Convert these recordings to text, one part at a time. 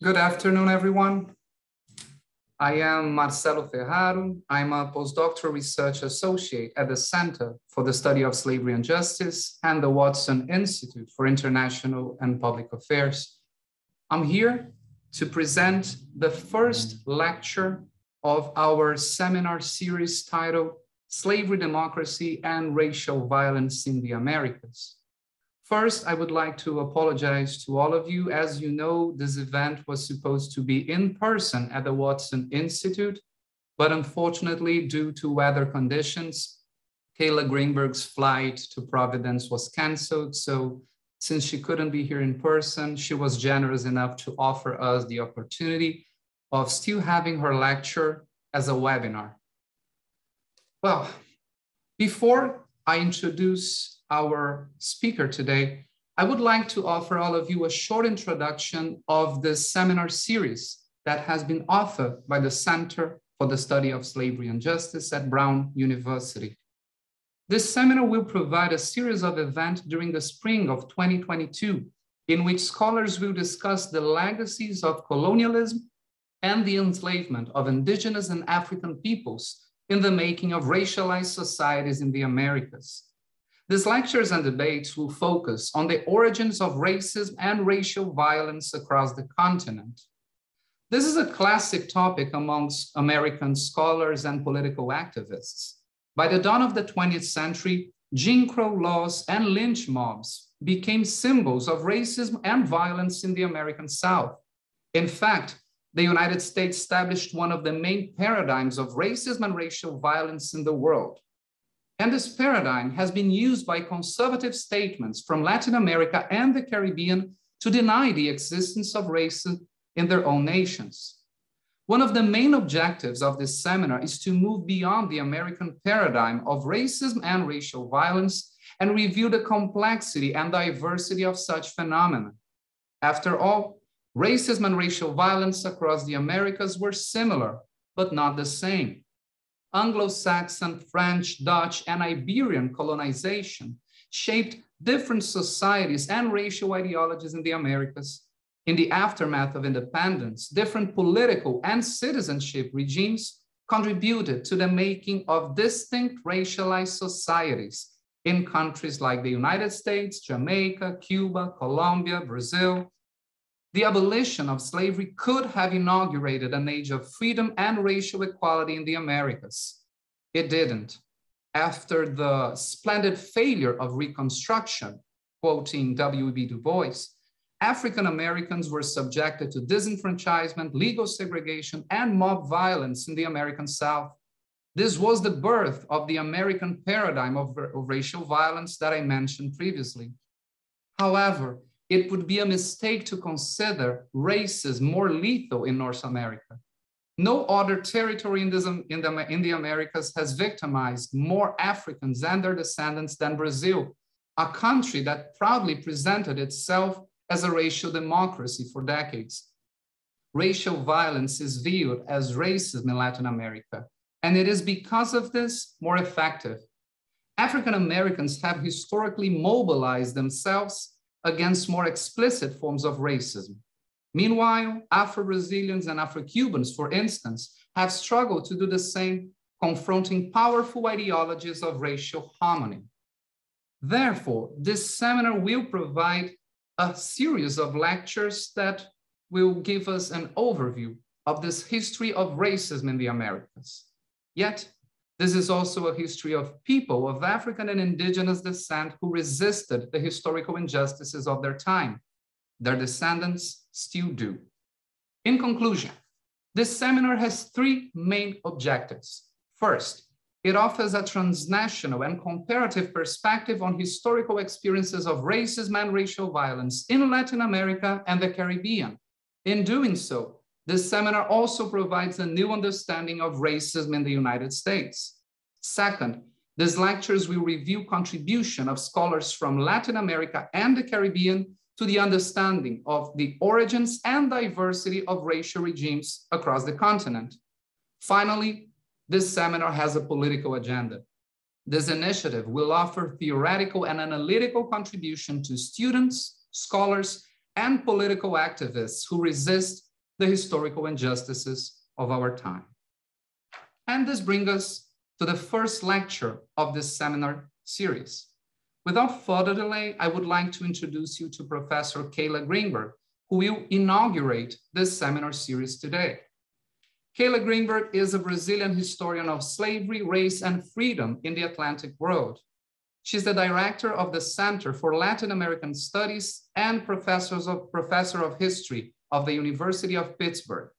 Good afternoon, everyone. I am Marcelo Ferraro. I'm a postdoctoral research associate at the Center for the Study of Slavery and Justice and the Watson Institute for International and Public Affairs. I'm here to present the first lecture of our seminar series titled Slavery, Democracy, and Racial Violence in the Americas. First, I would like to apologize to all of you. As you know, this event was supposed to be in person at the Watson Institute, but unfortunately, due to weather conditions, Kayla Greenberg's flight to Providence was canceled. So since she couldn't be here in person, she was generous enough to offer us the opportunity of still having her lecture as a webinar. Well, before I introduce our speaker today, I would like to offer all of you a short introduction of this seminar series that has been authored by the Center for the Study of Slavery and Justice at Brown University. This seminar will provide a series of events during the spring of 2022, in which scholars will discuss the legacies of colonialism and the enslavement of Indigenous and African peoples in the making of racialized societies in the Americas. These lectures and debates will focus on the origins of racism and racial violence across the continent. This is a classic topic amongst American scholars and political activists. By the dawn of the 20th century, Jim Crow laws and lynch mobs became symbols of racism and violence in the American South. In fact, the United States established one of the main paradigms of racism and racial violence in the world. And this paradigm has been used by conservative statements from Latin America and the Caribbean to deny the existence of racism in their own nations. One of the main objectives of this seminar is to move beyond the American paradigm of racism and racial violence and review the complexity and diversity of such phenomena. After all, racism and racial violence across the Americas were similar, but not the same. Anglo-Saxon, French, Dutch, and Iberian colonization shaped different societies and racial ideologies in the Americas. In the aftermath of independence, different political and citizenship regimes contributed to the making of distinct racialized societies in countries like the United States, Jamaica, Cuba, Colombia, Brazil. The abolition of slavery could have inaugurated an age of freedom and racial equality in the Americas. It didn't. After the splendid failure of Reconstruction, quoting W.E.B. Du Bois, African Americans were subjected to disenfranchisement, legal segregation, and mob violence in the American South. This was the birth of the American paradigm of racial violence that I mentioned previously. However, it would be a mistake to consider racism more lethal in North America. No other territory in the Americas has victimized more Africans and their descendants than Brazil, a country that proudly presented itself as a racial democracy for decades. Racial violence is viewed as racism in Latin America, and it is because of this more effective. African Americans have historically mobilized themselves against more explicit forms of racism. Meanwhile, Afro-Brazilians and Afro-Cubans, for instance, have struggled to do the same, confronting powerful ideologies of racial harmony. Therefore, this seminar will provide a series of lectures that will give us an overview of this history of racism in the Americas. Yet, this is also a history of people of African and Indigenous descent who resisted the historical injustices of their time. Their descendants still do. In conclusion, this seminar has three main objectives. First, it offers a transnational and comparative perspective on historical experiences of racism and racial violence in Latin America and the Caribbean. In doing so, this seminar also provides a new understanding of racism in the United States. Second, these lectures will review contribution of scholars from Latin America and the Caribbean to the understanding of the origins and diversity of racial regimes across the continent. Finally, this seminar has a political agenda. This initiative will offer theoretical and analytical contribution to students, scholars, and political activists who resist the historical injustices of our time. And this brings us to the first lecture of this seminar series. Without further delay, I would like to introduce you to Professor Kayla Greenberg, who will inaugurate this seminar series today. Kayla Greenberg is a Brazilian historian of slavery, race, and freedom in the Atlantic world. She's the director of the Center for Latin American Studies and professor of history of the University of Pittsburgh.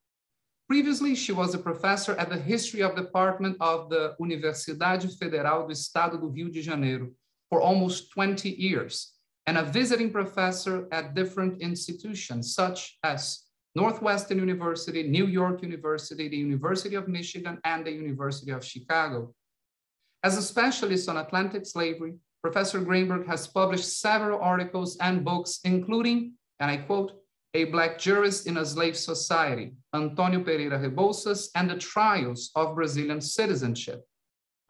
Previously, she was a professor at the History of Department of the Universidade Federal do Estado do Rio de Janeiro for almost 20 years, and a visiting professor at different institutions such as Northwestern University, New York University, the University of Michigan, and the University of Chicago. As a specialist on Atlantic slavery, Professor Greenberg has published several articles and books, including, and I quote, A Black Jurist in a Slave Society, Antônio Pereira Rebouças and the Trials of Brazilian Citizenship,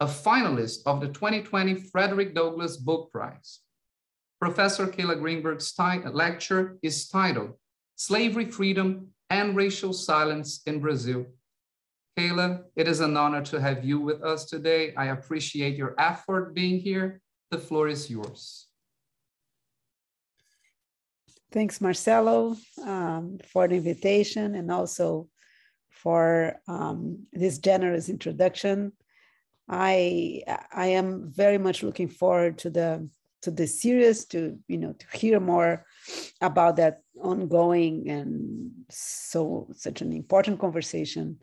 a finalist of the 2020 Frederick Douglass Book Prize. Professor Kayla Greenberg's lecture is titled, Slavery, Freedom, and Racial Silence in Brazil. Kayla, it is an honor to have you with us today. I appreciate your effort being here. The floor is yours. Thanks, Marcelo, for the invitation and also for this generous introduction. I am very much looking forward to the series to hear more about that ongoing and such an important conversation.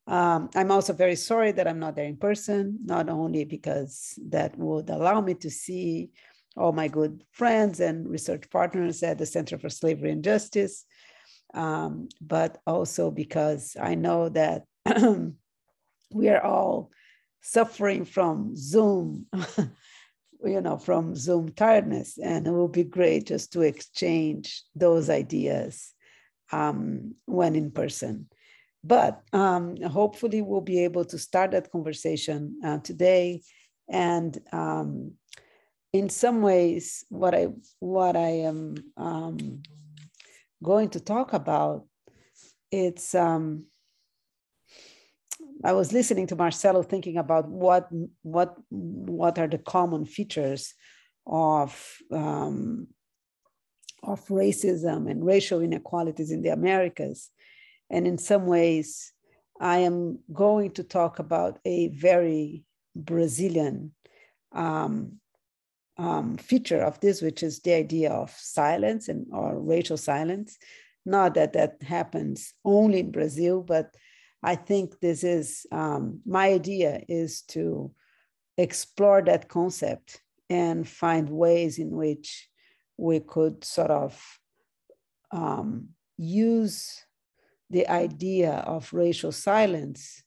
I'm also very sorry that I'm not there in person, not only because that would allow me to see all my good friends and research partners at the Center for Slavery and Justice, but also because I know that we are all suffering from Zoom, from Zoom tiredness, and it will be great just to exchange those ideas when in person. But hopefully we'll be able to start that conversation today. And in some ways, what I am going to talk about, it's, I was listening to Marcelo thinking about what are the common features of racism and racial inequalities in the Americas. And in some ways, I am going to talk about a very Brazilian feature of this, which is the idea of silence or racial silence. Not that that happens only in Brazil, but I think this is, my idea is to explore that concept and find ways in which we could sort of use the idea of racial silence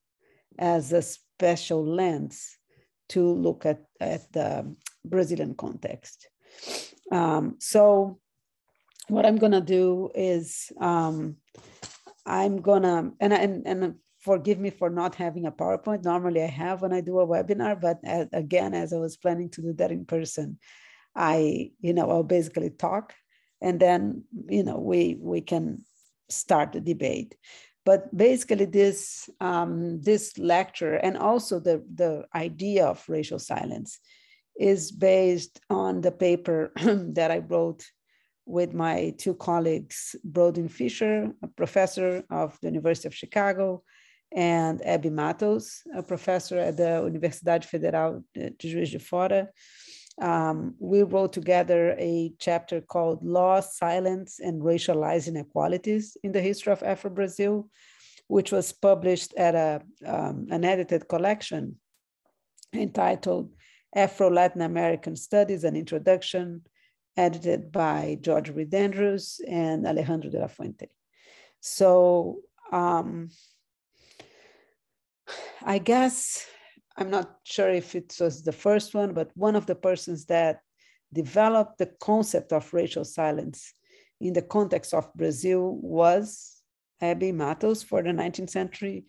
as a special lens to look at the Brazilian context. So what I'm gonna do is I'm gonna, and forgive me for not having a PowerPoint. Normally I have when I do a webinar, but again, as I was planning to do that in person, I'll basically talk and then, we can start the debate. But basically this lecture and also the idea of racial silence is based on the paper that I wrote with my two colleagues, Brodin Fisher, a professor of the University of Chicago, and Abby Matos, a professor at the Universidade Federal de Juiz de Fora. We wrote together a chapter called Law, Silence, and Racialized Inequalities in the History of Afro-Brazil, which was published at an edited collection entitled Afro-Latin American Studies, an Introduction, edited by George Ridendrus and Alejandro de la Fuente. So I guess, I'm not sure if it was the first one, but one of the persons that developed the concept of racial silence in the context of Brazil was Abby Matos for the 19th century.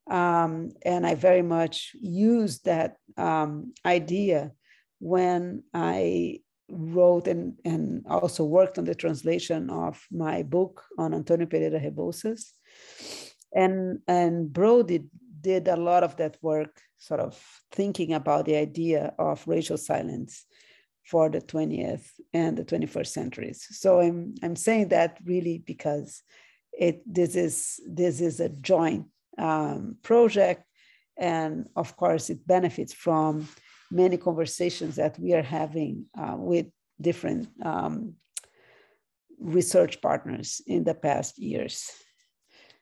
And I very much used that idea when I wrote and also worked on the translation of my book on Antonio Pereira Rebouças. And Brody did a lot of that work, sort of thinking about the idea of racial silence for the 20th and the 21st centuries. So I'm saying that really because this is a joint project, and of course it benefits from many conversations that we are having with different research partners in the past years.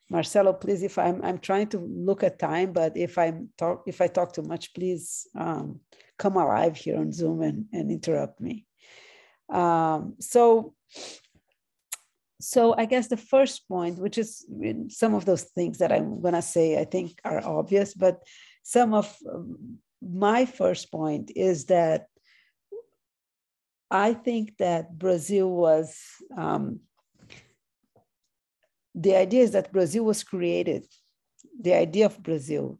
Marcelo, please, if I'm trying to look at time, but if I talk too much, please come alive here on Zoom and interrupt me. So I guess the first point, which is some of those things that I'm gonna say, I think are obvious, but some of my first point is that I think that Brazil was, the idea is that Brazil was created, the idea of Brazil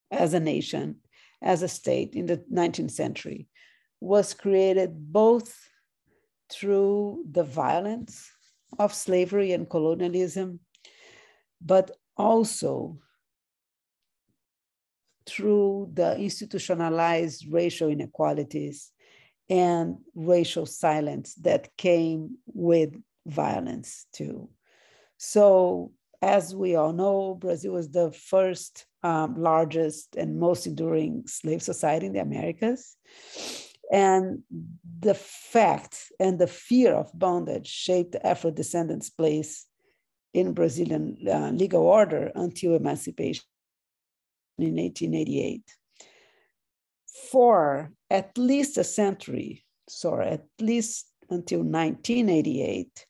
as a nation, as a state in the 19th century was created both through the violence of slavery and colonialism, but also through the institutionalized racial inequalities and racial silence that came with violence too. So as we all know, Brazil was the first largest and most enduring slave society in the Americas. And the fact and the fear of bondage shaped the Afro-descendants' place in Brazilian legal order until emancipation in 1888. For at least a century, so at least until 1988,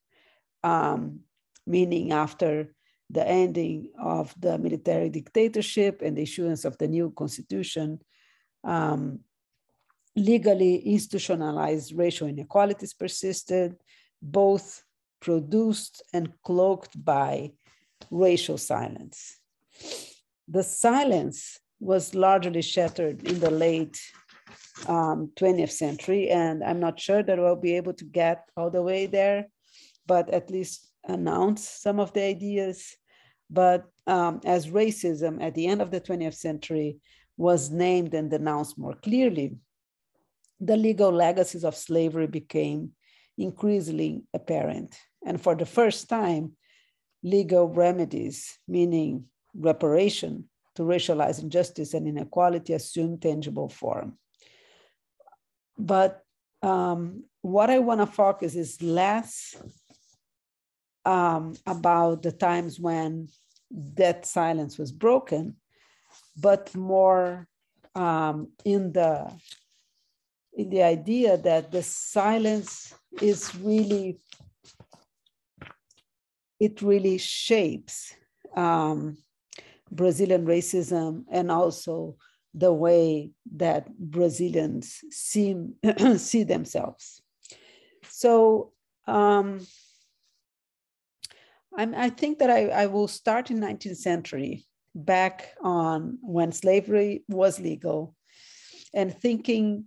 meaning after the ending of the military dictatorship and the issuance of the new constitution, legally institutionalized racial inequalities persisted, both produced and cloaked by racial silence. The silence was largely shattered in the late 20th century, and I'm not sure that we'll be able to get all the way there, but at least announce some of the ideas. But as racism at the end of the 20th century was named and denounced more clearly, the legal legacies of slavery became increasingly apparent. And for the first time, legal remedies, meaning reparation to racialized injustice and inequality, assumed tangible form. But what I want to focus is less about the times when that silence was broken, but more in the idea that the silence is really, it really shapes Brazilian racism and also the way that Brazilians see themselves. So I think that I will start in 19th century, back on when slavery was legal, and thinking,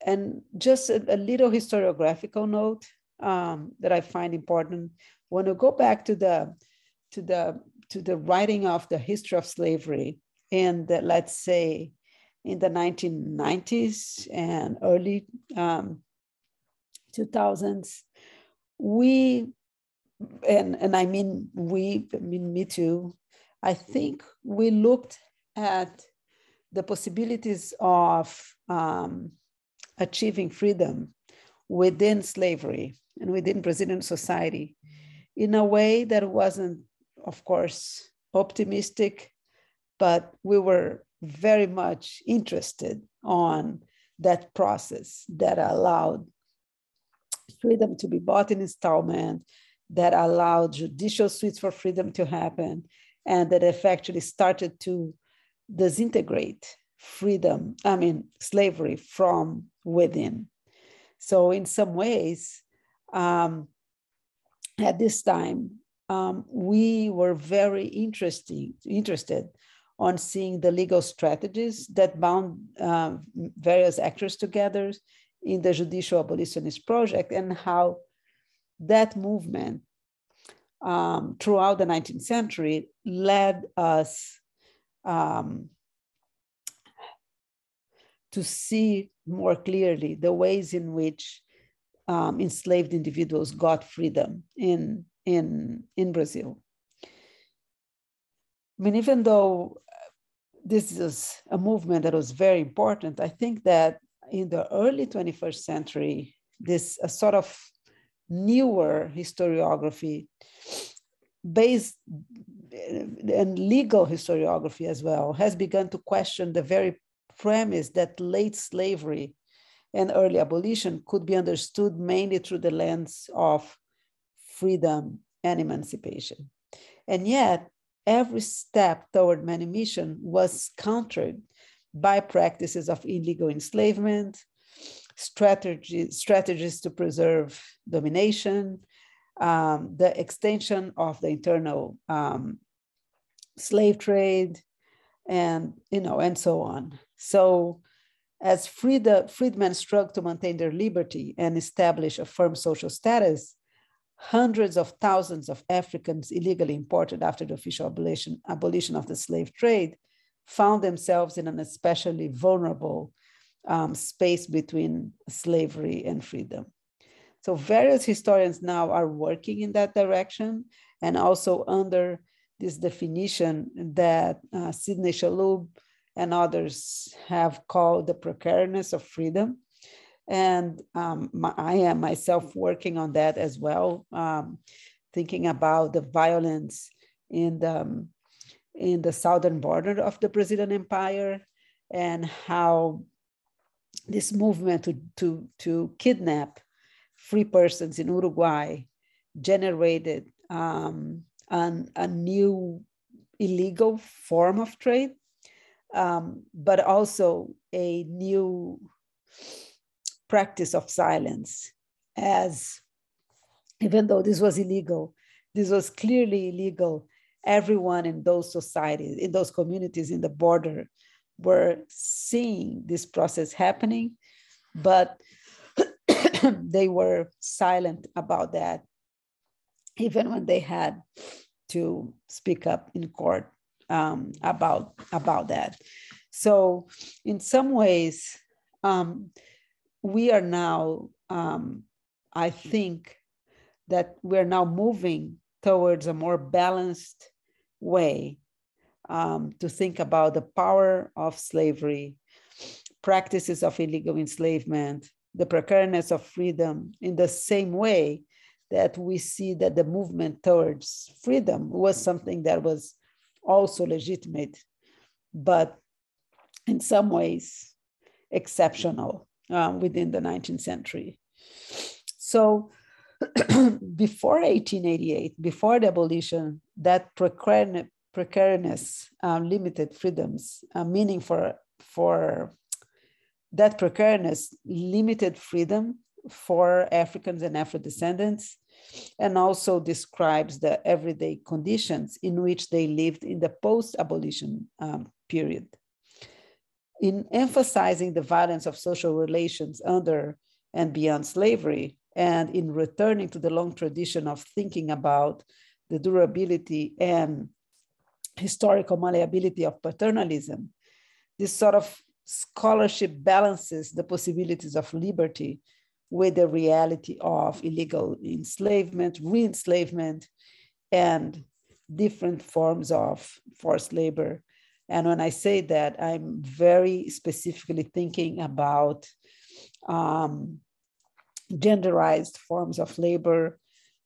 and just a little historiographical note that I find important. When you go back to the writing of the history of slavery in the, let's say, in the 1990s and early 2000s, and I mean me too, I think we looked at the possibilities of achieving freedom within slavery and within Brazilian society in a way that wasn't, of course, optimistic, but we were very much interested on that process that allowed freedom to be bought in installment, that allowed judicial suits for freedom to happen, and that effectively started to disintegrate slavery from within. So in some ways, at this time, we were very interested on seeing the legal strategies that bound various actors together in the judicial abolitionist project, and how that movement throughout the 19th century led us to see more clearly the ways in which enslaved individuals got freedom in Brazil. I mean, even though this is a movement that was very important, I think that in the early 21st century, this sort of newer historiography based and legal historiography as well has begun to question the very premise that late slavery and early abolition could be understood mainly through the lens of freedom and emancipation. And yet, every step toward manumission was countered by practices of illegal enslavement, strategies to preserve domination, the extension of the internal slave trade, and so on. So, as freedmen struggled to maintain their liberty and establish a firm social status, hundreds of thousands of Africans illegally imported after the official abolition of the slave trade found themselves in an especially vulnerable space between slavery and freedom. So various historians now are working in that direction, and also under this definition that Sidney Chalhoub and others have called the precariness of freedom. And I am myself working on that as well, thinking about the violence in the southern border of the Brazilian Empire, and how this movement to kidnap free persons in Uruguay generated a new illegal form of trade, but also a new practice of silence, as even though this was illegal, this was clearly illegal. Everyone in those societies, in those communities in the border, were seeing this process happening, but they were silent about that, even when they had to speak up in court about that. So in some ways, we are now, I think that we're now moving towards a more balanced way to think about the power of slavery, practices of illegal enslavement, the precariness of freedom, in the same way that we see that the movement towards freedom was something that was also legitimate, but in some ways exceptional within the 19th century. So before 1888, before the abolition, that precariness limited freedoms, meaning for that precariness limited freedom for Africans and Afro-descendants, and also describes the everyday conditions in which they lived in the post-abolition period. In emphasizing the violence of social relations under and beyond slavery, and in returning to the long tradition of thinking about the durability and historical malleability of paternalism, this sort of scholarship balances the possibilities of liberty with the reality of illegal enslavement, re-enslavement, and different forms of forced labor. And when I say that, I'm very specifically thinking about genderized forms of labor,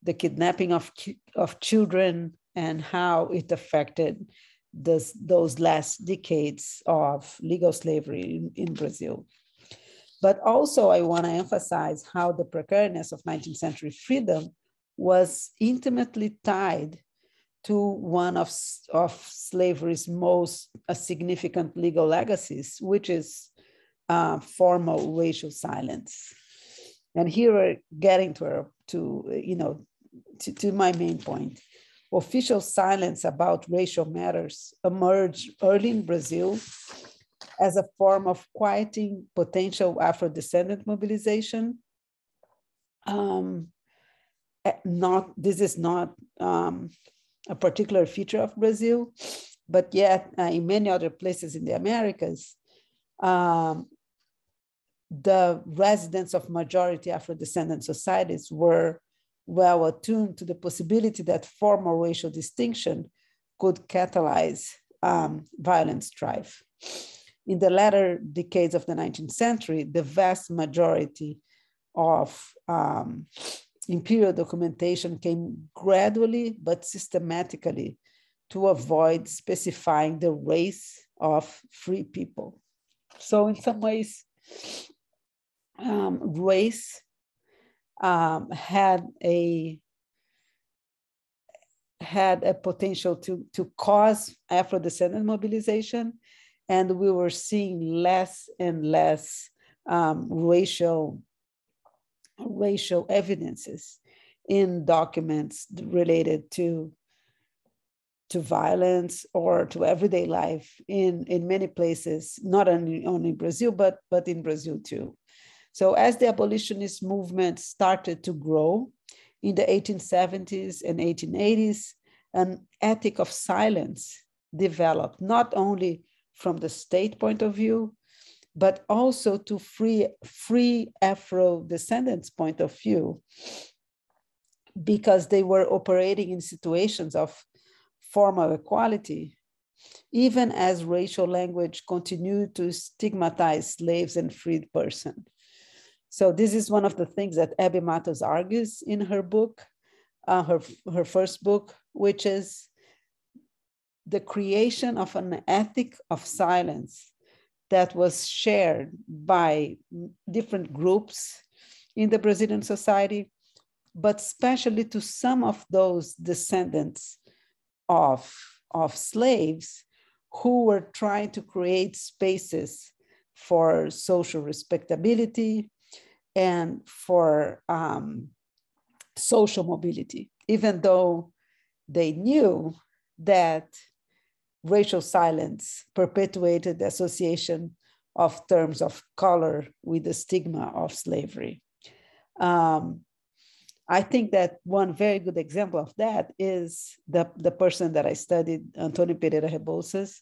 the kidnapping of children, and how it affected those last decades of legal slavery in Brazil. But also I want to emphasize how the precariness of 19th century freedom was intimately tied to one of slavery's most significant legal legacies, which is formal racial silence. And here we're getting to my main point. Official silence about racial matters emerged early in Brazil as a form of quieting potential Afro-descendant mobilization. This is not a particular feature of Brazil, but yet in many other places in the Americas, the residents of majority Afro-descendant societies were well attuned to the possibility that formal racial distinction could catalyze violent strife. In the latter decades of the 19th century, the vast majority of imperial documentation came gradually but systematically to avoid specifying the race of free people. So in some ways, race had a potential to cause Afro-descendant mobilization, and we were seeing less and less racial evidences in documents related to violence or to everyday life in many places, not only in Brazil, but in Brazil too. So as the abolitionist movement started to grow in the 1870s and 1880s, an ethic of silence developed, not only from the state point of view, but also to free Afro-descendants' point of view, because they were operating in situations of formal equality, even as racial language continued to stigmatize slaves and freed persons. So this is one of the things that Abby Matos argues in her book, her first book, which is the creation of an ethic of silence that was shared by different groups in the Brazilian society, but especially to some of those descendants of slaves who were trying to create spaces for social respectability and for social mobility, even though they knew that racial silence perpetuated the association of terms of color with the stigma of slavery. I think that one very good example of that is the person that I studied, Antônio Pereira Rebouças,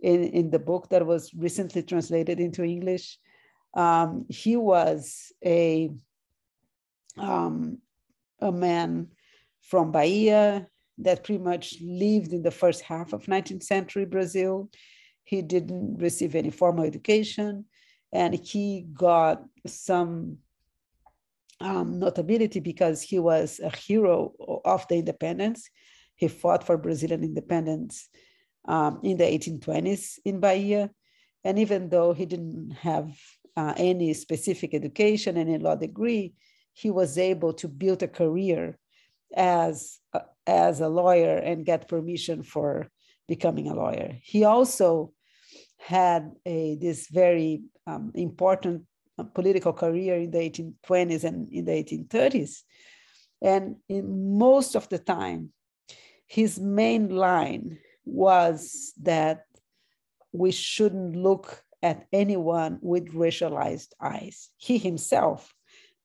in the book that was recently translated into English. He was a man from Bahia that pretty much lived in the first half of 19th century Brazil. He didn't receive any formal education, and he got some notability because he was a hero of the independence. He fought for Brazilian independence in the 1820s in Bahia. And even though he didn't have any specific education, any law degree, he was able to build a career as a lawyer and get permission for becoming a lawyer. He also had this very important political career in the 1820s and in the 1830s. And in most of the time, his main line was that we shouldn't look at anyone with racialized eyes. He himself,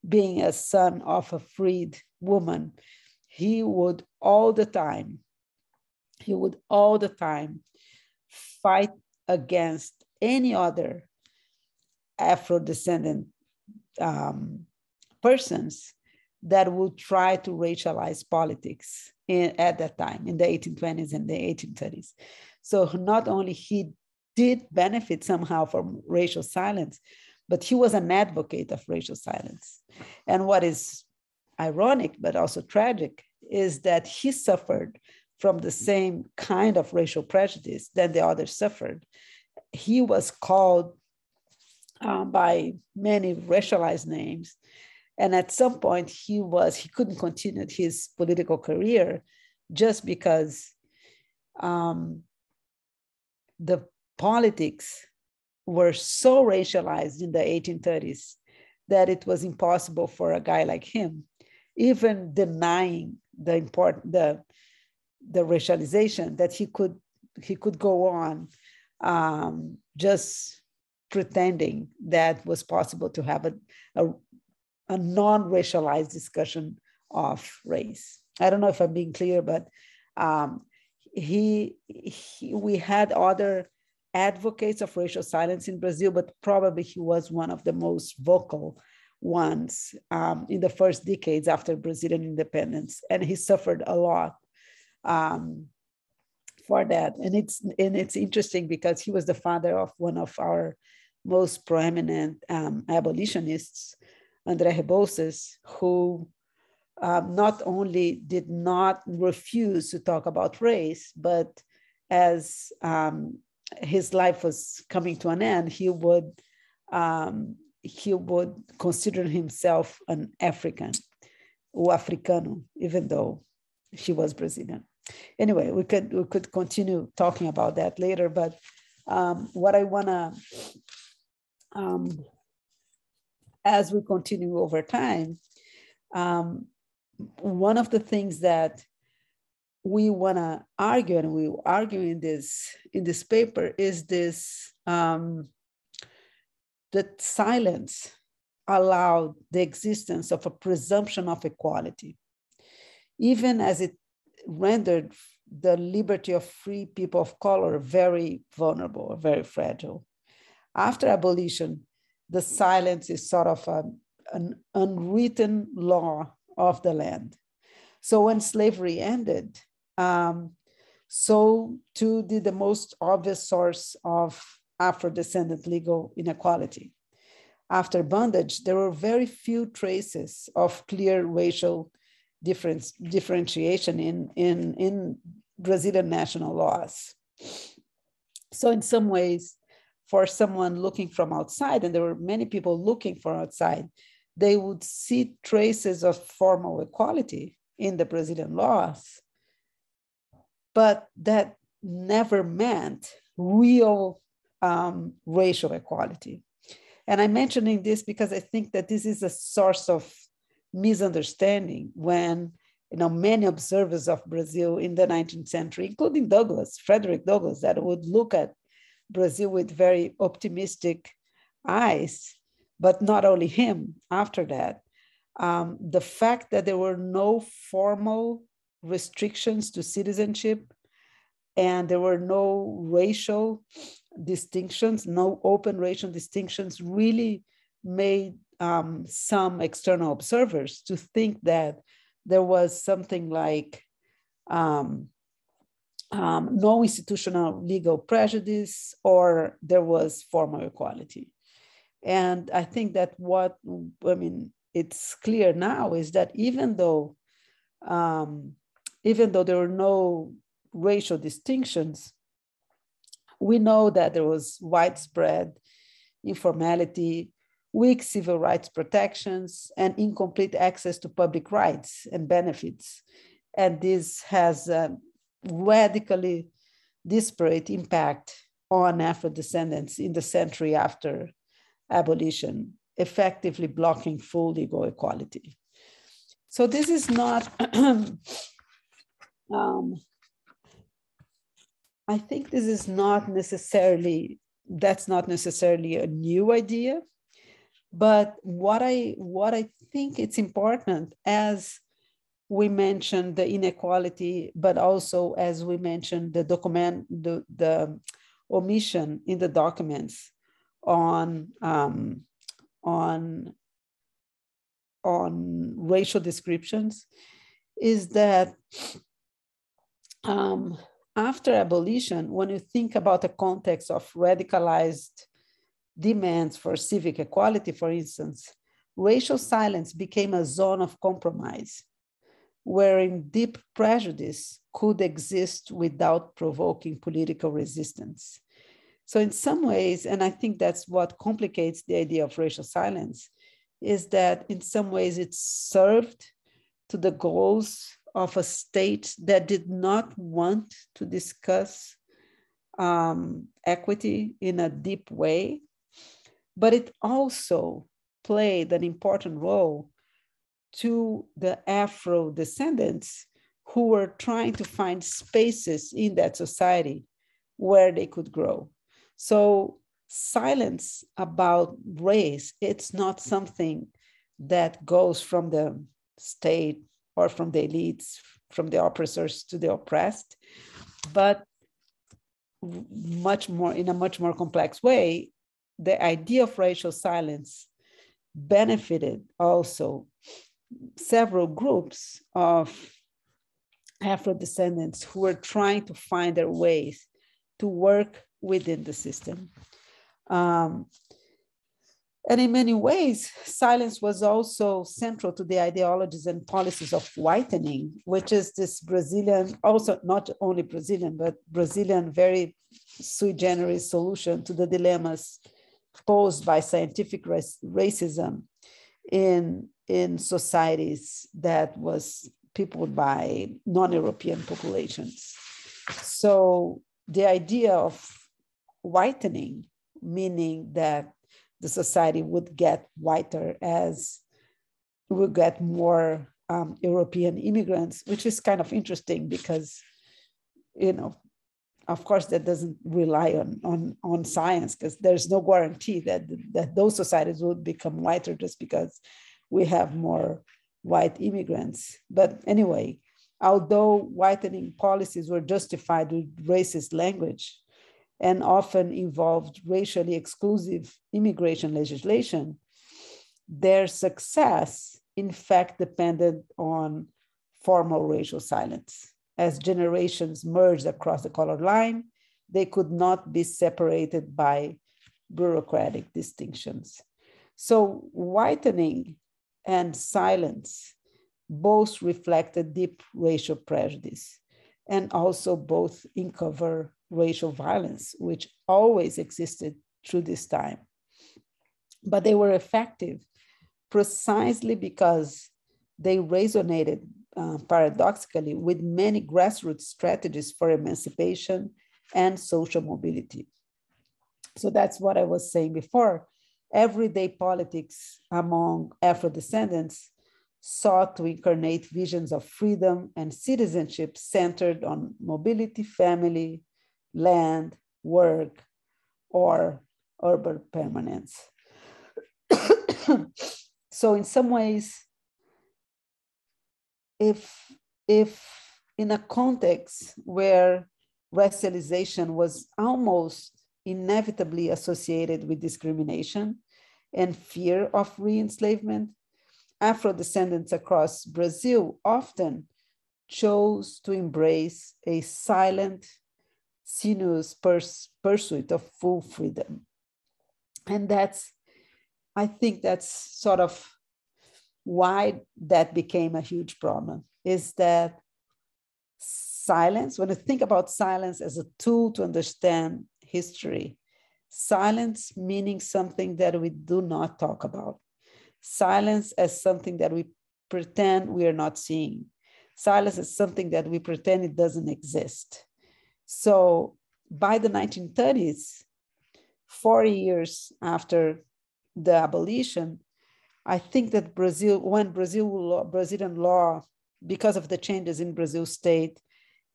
being a son of a freed woman, he would all the time fight against any other Afro-descendant persons that would try to racialize politics at that time, in the 1820s and the 1830s. So not only he did benefit somehow from racial silence, but he was an advocate of racial silence. And what is ironic, but also tragic, is that he suffered from the same kind of racial prejudice that the others suffered. He was called by many racialized names. And at some point he couldn't continue his political career just because the politics were so racialized in the 1830s that it was impossible for a guy like him, even denying the racialization, that he could go on just pretending that was possible to have a non-racialized discussion of race. I don't know if I'm being clear, but we had other advocates of racial silence in Brazil, but probably he was one of the most vocal ones in the first decades after Brazilian independence, and he suffered a lot for that. And it's interesting because he was the father of one of our most prominent abolitionists, André Rebouças, who not only did not refuse to talk about race, but as his life was coming to an end, he would consider himself an African, or Africano, even though he was Brazilian. Anyway, we could continue talking about that later, but what I wanna, as we continue over time, one of the things that we want to argue, and we argue in this paper, is this that silence allowed the existence of a presumption of equality, even as it rendered the liberty of free people of color very vulnerable, very fragile. After abolition, the silence is sort of an unwritten law of the land. So when slavery ended, so too did the most obvious source of Afro-descendant legal inequality. After bondage, there were very few traces of clear racial differentiation in Brazilian national laws. So in some ways, for someone looking from outside, and there were many people looking from outside, they would see traces of formal equality in the Brazilian laws, but that never meant real racial equality. And I'm mentioning this because I think that this is a source of misunderstanding when many observers of Brazil in the 19th century, including Frederick Douglass, that would look at Brazil with very optimistic eyes, but not only him after that. The fact that there were no formal restrictions to citizenship and there were no racial distinctions, no open racial distinctions, really made some external observers to think that there was something like no institutional legal prejudice, or there was formal equality. And I think that it's clear now is that even though there were no racial distinctions, we know that there was widespread informality, weak civil rights protections, and incomplete access to public rights and benefits. And this has a radically disparate impact on Afro-descendants in the century after abolition, effectively blocking full legal equality. So this is not, I think this is not necessarily, that's not necessarily a new idea, but what I think it's important, as we mentioned the inequality, but also as we mentioned the omission in the documents on racial descriptions, is that after abolition, when you think about the context of radicalized demands for civic equality, for instance, racial silence became a zone of compromise, wherein deep prejudice could exist without provoking political resistance. So in some ways, and I think that's what complicates the idea of racial silence, is that in some ways it served to the goals of a state that did not want to discuss equity in a deep way, but it also played an important role to the Afro-descendants who were trying to find spaces in that society where they could grow. So silence about race, it's not something that goes from the state or from the elites, from the oppressors to the oppressed, but much more in a much more complex way. The idea of racial silence benefited also several groups of Afro-descendants who were trying to find their ways to work within the system. And in many ways, silence was also central to the ideologies and policies of whitening, which is this Brazilian, also not only Brazilian, but Brazilian very sui generis solution to the dilemmas posed by scientific racism in societies that was peopled by non-European populations. So the idea of whitening, meaning that the society would get whiter as we would get more European immigrants, which is kind of interesting because, you know, of course, that doesn't rely on science, because there's no guarantee that those societies would become whiter just because we have more white immigrants. But anyway, although whitening policies were justified with racist language and often involved racially exclusive immigration legislation, their success, in fact, depended on formal racial silence. As generations merged across the color line, they could not be separated by bureaucratic distinctions. So whitening and silence both reflected deep racial prejudice and also both uncover racial violence, which always existed through this time. But they were effective precisely because they resonated paradoxically with many grassroots strategies for emancipation and social mobility. So that's what I was saying before. Everyday politics among Afro-descendants sought to incarnate visions of freedom and citizenship centered on mobility, family, land, work, or urban permanence. So in some ways, if in a context where racialization was almost inevitably associated with discrimination and fear of re-enslavement, Afro-descendants across Brazil often chose to embrace a silent, sinuous pursuit of full freedom. And I think that's sort of why that became a huge problem, is that silence, when I think about silence as a tool to understand history, silence meaning something that we do not talk about, silence as something that we pretend we are not seeing, silence as something that we pretend it doesn't exist. So by the 1930s, 40 years after the abolition, I think that when Brazilian law, because of the changes in Brazil state,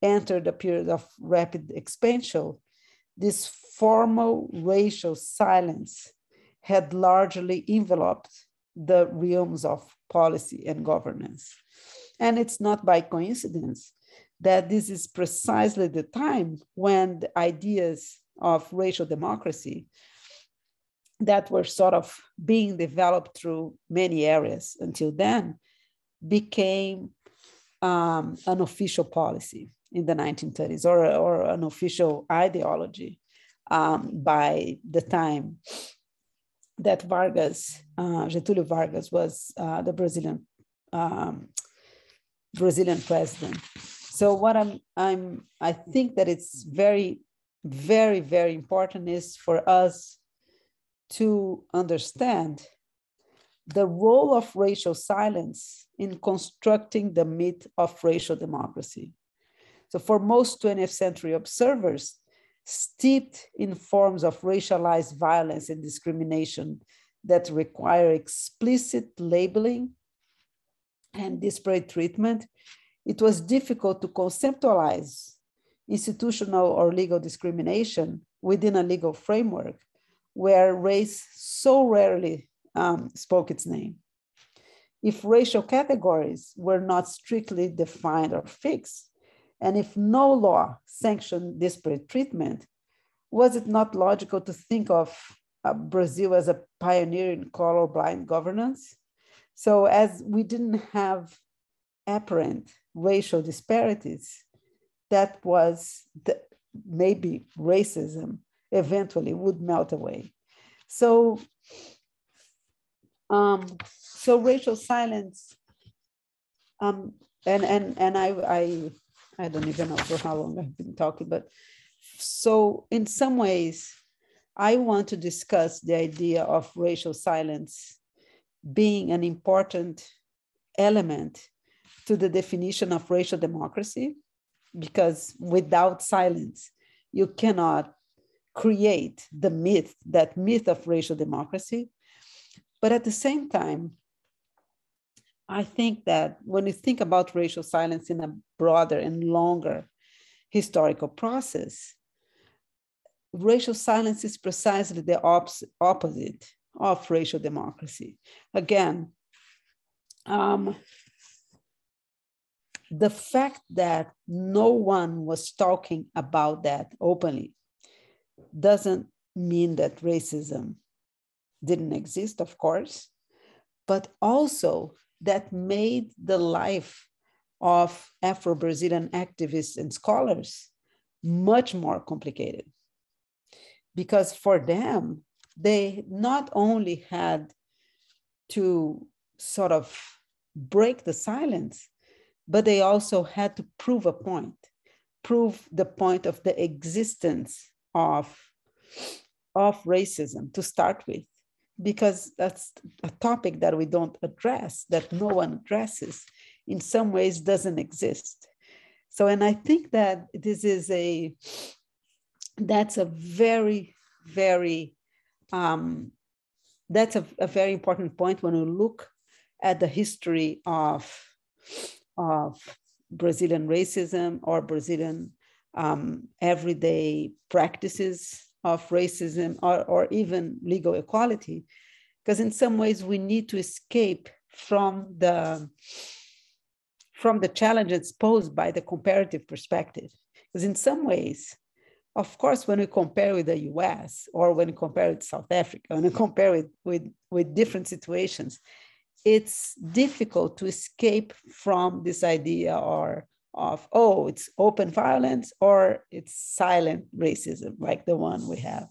entered a period of rapid expansion, this formal racial silence had largely enveloped the realms of policy and governance. And it's not by coincidence that this is precisely the time when the ideas of racial democracy that were sort of being developed through many areas until then became an official policy in the 1930s, or an official ideology by the time that Getúlio Vargas was the Brazilian president. So what I think that it's very, very, very important is for us to understand the role of racial silence in constructing the myth of racial democracy. So for most 20th century observers, steeped in forms of racialized violence and discrimination that require explicit labeling and disparate treatment, it was difficult to conceptualize institutional or legal discrimination within a legal framework where race so rarely spoke its name. If racial categories were not strictly defined or fixed, and if no law sanctioned disparate treatment, was it not logical to think of Brazil as a pioneer in colorblind governance? So as we didn't have apparent racial disparities, that was maybe racism eventually would melt away. So, so racial silence, and I don't even know for how long I've been talking, but so in some ways, I want to discuss the idea of racial silence being an important element to the definition of racial democracy, because without silence, you cannot create the myth, that myth of racial democracy. But at the same time, I think that when you think about racial silence in a broader and longer historical process, racial silence is precisely the opposite of racial democracy. Again, the fact that no one was talking about that openly doesn't mean that racism didn't exist, of course, but also that made the life of Afro-Brazilian activists and scholars much more complicated. Because for them, they not only had to sort of break the silence, but they also had to prove a point, prove the point of the existence of racism to start with, because that's a topic that we don't address, that no one addresses, in some ways doesn't exist. So, and I think that that's a very, very, that's a very important point when we look at the history of Brazilian racism or Brazilian everyday practices of racism or even legal equality, because in some ways we need to escape from the challenges posed by the comparative perspective. Because in some ways, of course, when we compare with the US or when we compare with South Africa, when we compare with different situations, it's difficult to escape from this idea of, oh, it's open violence or it's silent racism, like the one we have.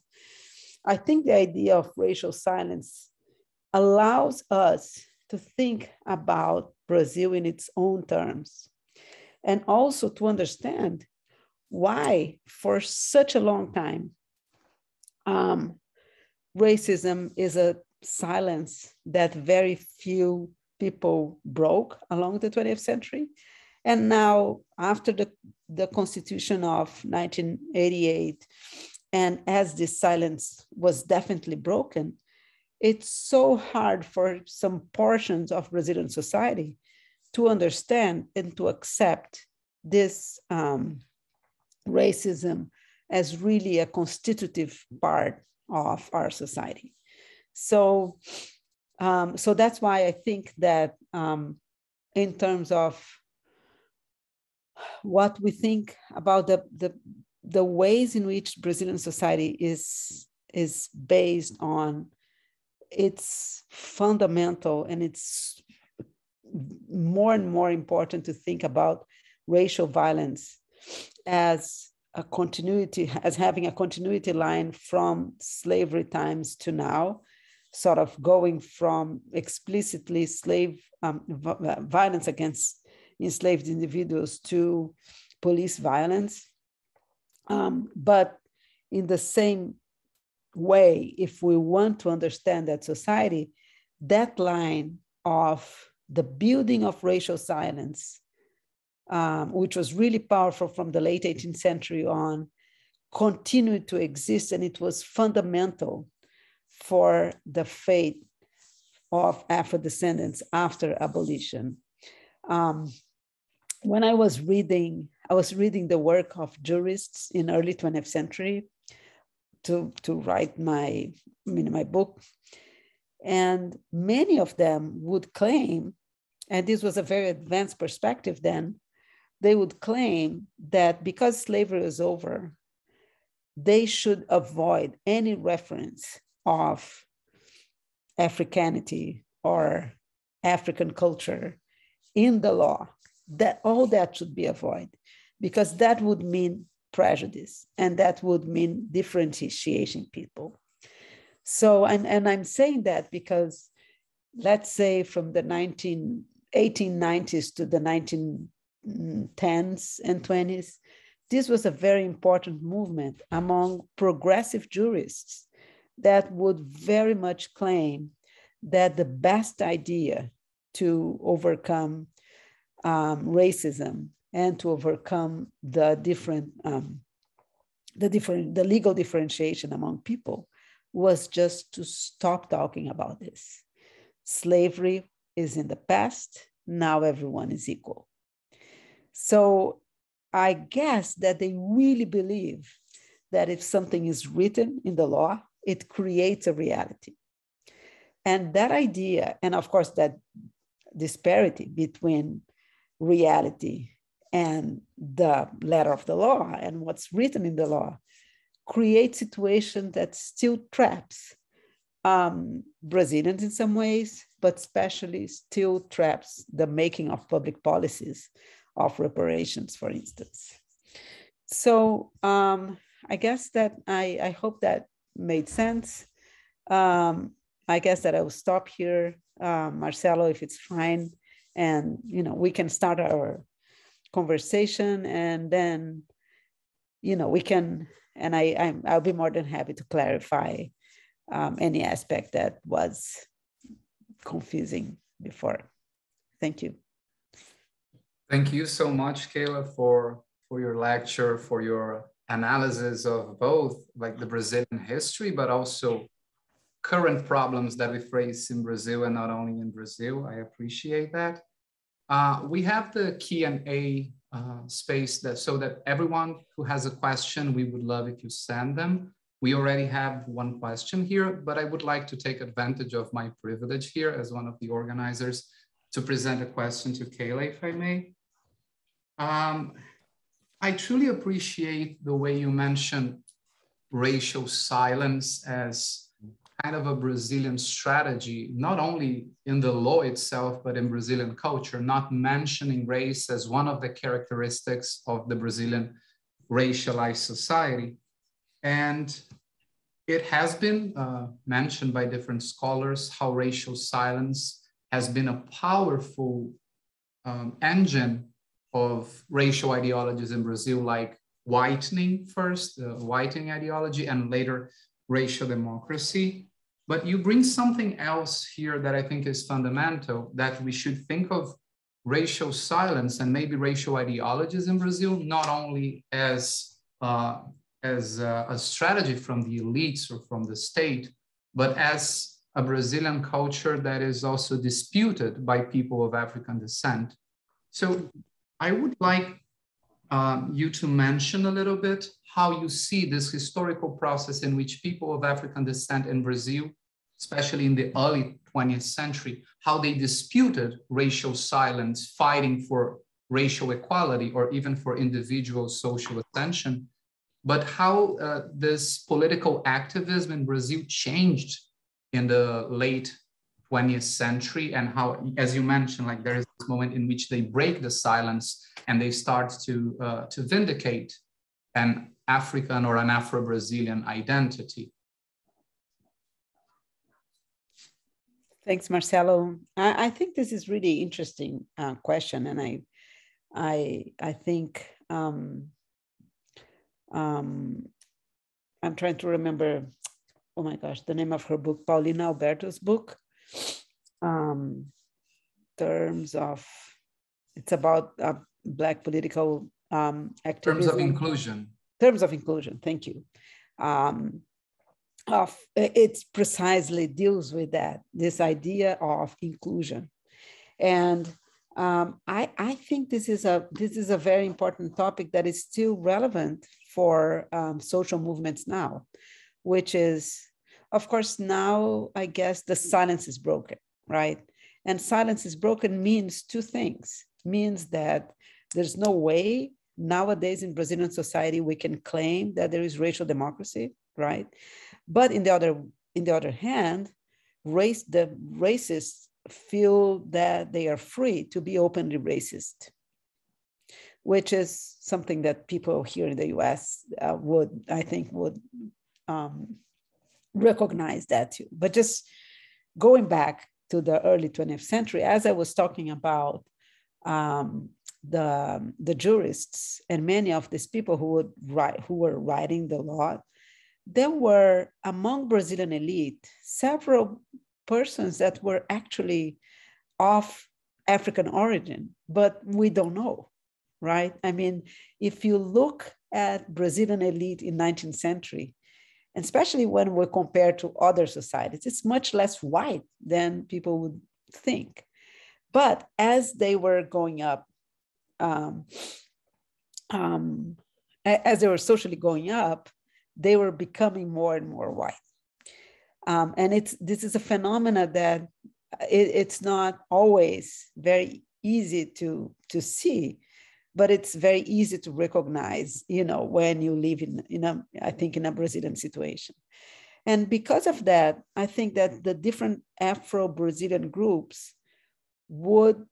I think the idea of racial silence allows us to think about Brazil in its own terms, and also to understand why, for such a long time, racism is a silence that very few people broke along the 20th century. And now, after the Constitution of 1988, and as this silence was definitely broken, it's so hard for some portions of Brazilian society to understand and to accept this racism as really a constitutive part of our society. So, so that's why I think that in terms of what we think about the ways in which Brazilian society is based on its fundamental, and it's more and more important to think about racial violence as a continuity, as having a continuity line from slavery times to now, sort of going from explicitly violence against enslaved individuals to police violence. But in the same way, if we want to understand that society, that line of the building of racial silence, which was really powerful from the late 18th century on, continued to exist, and it was fundamental for the fate of Afro-descendants after abolition. when I was reading the work of jurists in early 20th century to write my book. And many of them would claim, and this was a very advanced perspective then, they would claim that because slavery is over, they should avoid any reference of Africanity or African culture in the law, that all that should be avoided, because that would mean prejudice and that would mean differentiating people. So, and I'm saying that because let's say from the 1890s to the 1910s and 20s, this was a very important movement among progressive jurists that would very much claim that the best idea to overcome racism and to overcome the legal differentiation among people was just to stop talking about this. Slavery is in the past. Now everyone is equal. So I guess that they really believe that if something is written in the law, it creates a reality. And that idea, and of course that disparity between reality and the letter of the law and what's written in the law, creates situations that still traps Brazilians in some ways, but especially still traps the making of public policies of reparations, for instance. So I guess that I hope that made sense. I guess that I will stop here, Marcelo, if it's fine, and we can start our conversation, and then we can, and I'll be more than happy to clarify any aspect that was confusing before. Thank you. Thank you so much, Kayla, for your lecture, for your analysis of both like the Brazilian history, but also current problems that we face in Brazil and not only in Brazil. I appreciate that. We have the Q&A space so that everyone who has a question, we would love if you send them. We already have one question here, but I would like to take advantage of my privilege here as one of the organizers to present a question to Kayla, if I may. I truly appreciate the way you mentioned racial silence as kind of a Brazilian strategy, not only in the law itself, but in Brazilian culture, not mentioning race as one of the characteristics of the Brazilian racialized society. And it has been mentioned by different scholars how racial silence has been a powerful engine of racial ideologies in Brazil, like whitening first, the whitening ideology, and later racial democracy. But you bring something else here that I think is fundamental, that we should think of racial silence and maybe racial ideologies in Brazil, not only as a strategy from the elites or from the state, but as a Brazilian culture that is also disputed by people of African descent. So I would like you to mention a little bit how you see this historical process in which people of African descent in Brazil, especially in the early 20th century, how they disputed racial silence, fighting for racial equality or even for individual social ascension, but how this political activism in Brazil changed in the late 20th century, and how, as you mentioned, like there is this moment in which they break the silence and they start to vindicate an African or an Afro-Brazilian identity. Thanks, Marcelo. I think this is really interesting question, and I think I'm trying to remember. Oh my gosh, the name of her book, Paulina Alberto's book. Terms of, it's about Black political activism. Terms of inclusion. Terms of inclusion, thank you. It precisely deals with that, this idea of inclusion. And I think this is a very important topic that is still relevant for social movements now, which is, of course, now I guess the silence is broken, right? And silence is broken means two things. Means that there's no way nowadays in Brazilian society we can claim that there is racial democracy, right? But in the other hand, the racists feel that they are free to be openly racist, which is something that people here in the US would recognize that too. But just going back to the early 20th century, as I was talking about the jurists and many of these people who were writing the law, there were among Brazilian elite several persons that were actually of African origin, but we don't know, right? I mean, if you look at Brazilian elite in 19th century, and especially when we compare to other societies, it's much less white than people would think. But as they were going up, as they were socially going up, they were becoming more and more white. And this is a phenomena that it's not always very easy to see, but it's very easy to recognize, when you live in a Brazilian situation. And because of that, I think that the different Afro-Brazilian groups would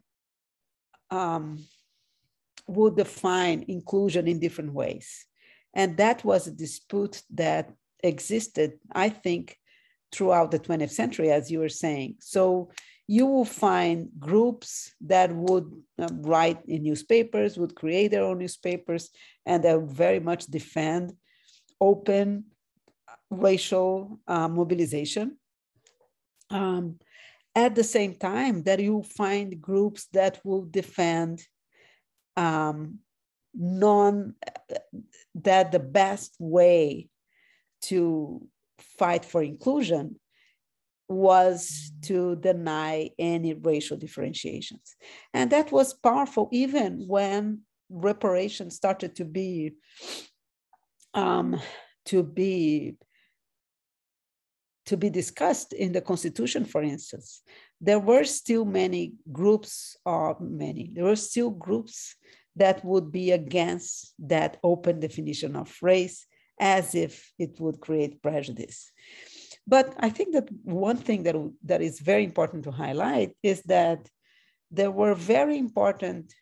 define inclusion in different ways. And that was a dispute that existed, I think, throughout the 20th century, as you were saying. So you will find groups that would write in newspapers, would create their own newspapers, and they would very much defend open racial mobilization. At the same time, that you find groups that will defend that the best way to fight for inclusion was to deny any racial differentiations. And that was powerful even when reparations started to be discussed in the Constitution, for instance. There were still there were still groups that would be against that open definition of race, as if it would create prejudice. But I think that one thing that is very important to highlight is that there were very important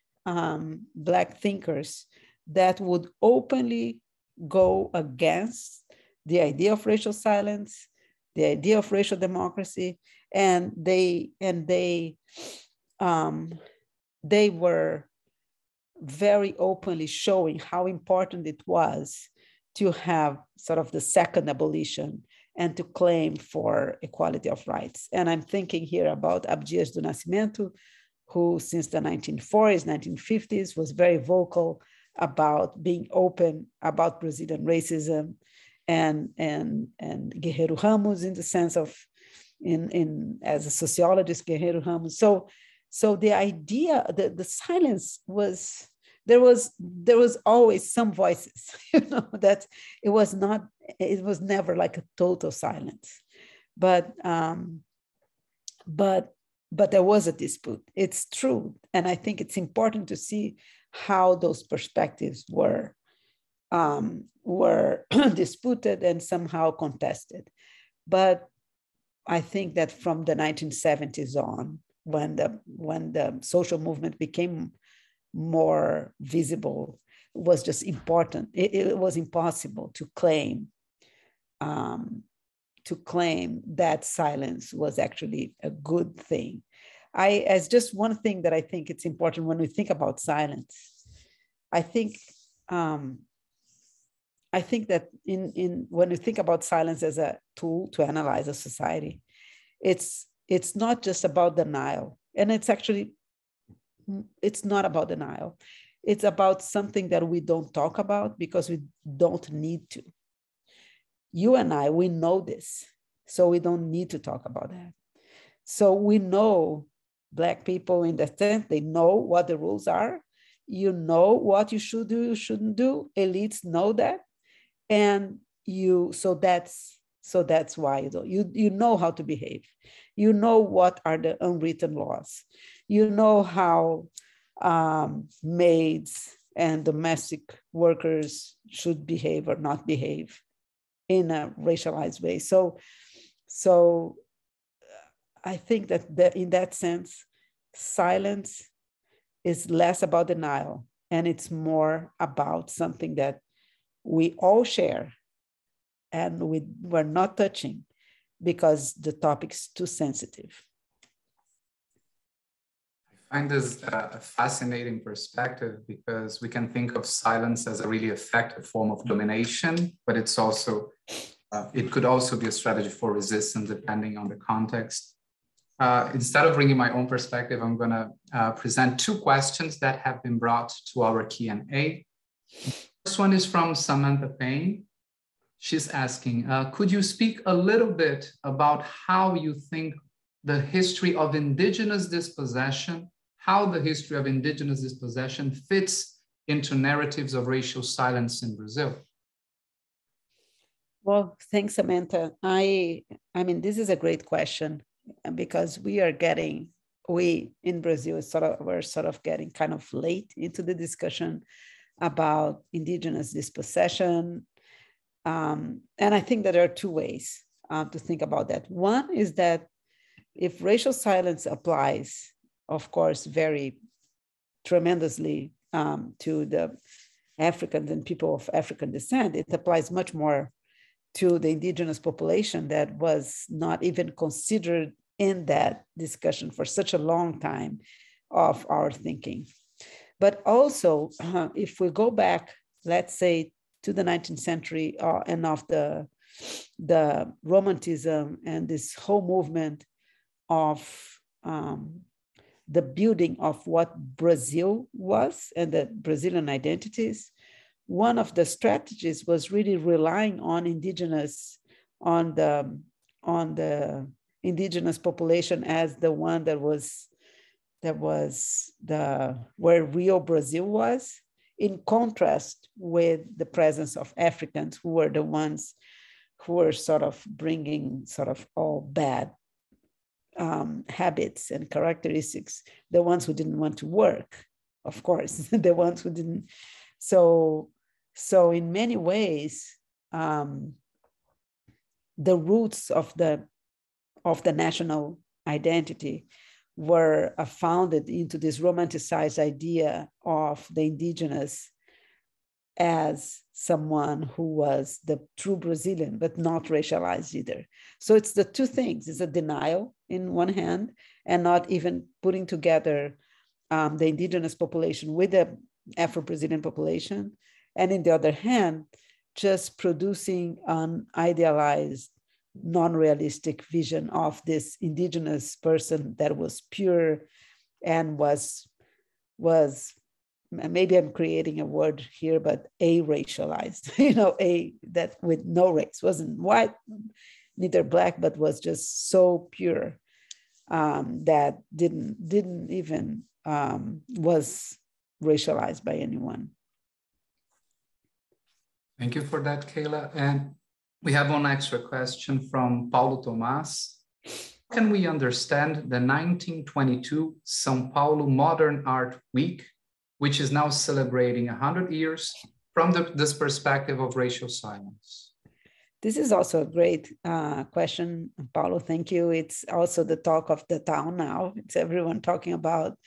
Black thinkers that would openly go against the idea of racial silence, the idea of racial democracy, and they were very openly showing how important it was to have sort of the second abolition and to claim for equality of rights. And I'm thinking here about Abdias do Nascimento, who since the 1940s, 1950s was very vocal about being open about Brazilian racism, and Guerreiro Ramos in the sense of, as a sociologist, Guerreiro Ramos. So the idea, the silence was, there was always some voices, that it was never like a total silence, but there was a dispute. It's true. And I think it's important to see how those perspectives were disputed and somehow contested. But I think that from the 1970s on, when the social movement became more visible, it was just important. It was impossible to claim that silence was actually a good thing. As just one thing that I think it's important when we think about silence, I think that when we think about silence as a tool to analyze a society, it's not just about denial. And it's not about denial. It's about something that we don't talk about because we don't need to. You and I, we know this, so we don't need to talk about that. So we know Black people in the sense they know what the rules are. You know what you should do, you shouldn't do. Elites know that. And so that's why you know how to behave. You know what are the unwritten laws. You know how maids and domestic workers should behave or not behave in a racialized way. So I think that in that sense, silence is less about denial, and it's more about something that we all share and we're not touching because the topic's too sensitive. I find this a fascinating perspective because we can think of silence as a really effective form of domination, but it's also, it could also be a strategy for resistance depending on the context. Instead of bringing my own perspective, I'm going to present two questions that have been brought to our Q&A. First one is from Samantha Payne. She's asking, could you speak a little bit about how you think the history of indigenous dispossession, how the history of indigenous dispossession fits into narratives of racial silence in Brazil? Well, thanks, Samantha. I mean, this is a great question because we in Brazil we're sort of getting kind of late into the discussion about indigenous dispossession. And I think that there are two ways to think about that. One is that if racial silence applies, of course, very tremendously to the Africans and people of African descent, it applies much more to the indigenous population that was not even considered in that discussion for such a long time of our thinking. But also, if we go back, let's say, to the 19th century and of the Romanticism and this whole movement of the building of what Brazil was and the Brazilian identities, one of the strategies was really relying on the indigenous population as the one that was where real Brazil was, in contrast with the presence of Africans who were the ones who were sort of bringing sort of all bad habits and characteristics, the ones who didn't want to work, of course, the ones who didn't. So in many ways, the roots of the national identity were founded into this romanticized idea of the indigenous as someone who was the true Brazilian, but not racialized either. So it's the two things. It's a denial in one hand, and not even putting together the indigenous population with the Afro-Brazilian population. And in the other hand, just producing an idealized, non-realistic vision of this indigenous person that was pure and was maybe I'm creating a word here, but a-racialized, that with no race, wasn't white, neither black, but was just so pure that didn't even was racialized by anyone. Thank you for that, Kayla. And we have one extra question from Paulo Tomás. How can we understand the 1922 São Paulo Modern Art Week, which is now celebrating 100 years from this perspective of racial silence? This is also a great question, Paulo. Thank you. It's also the talk of the town now. It's everyone talking about,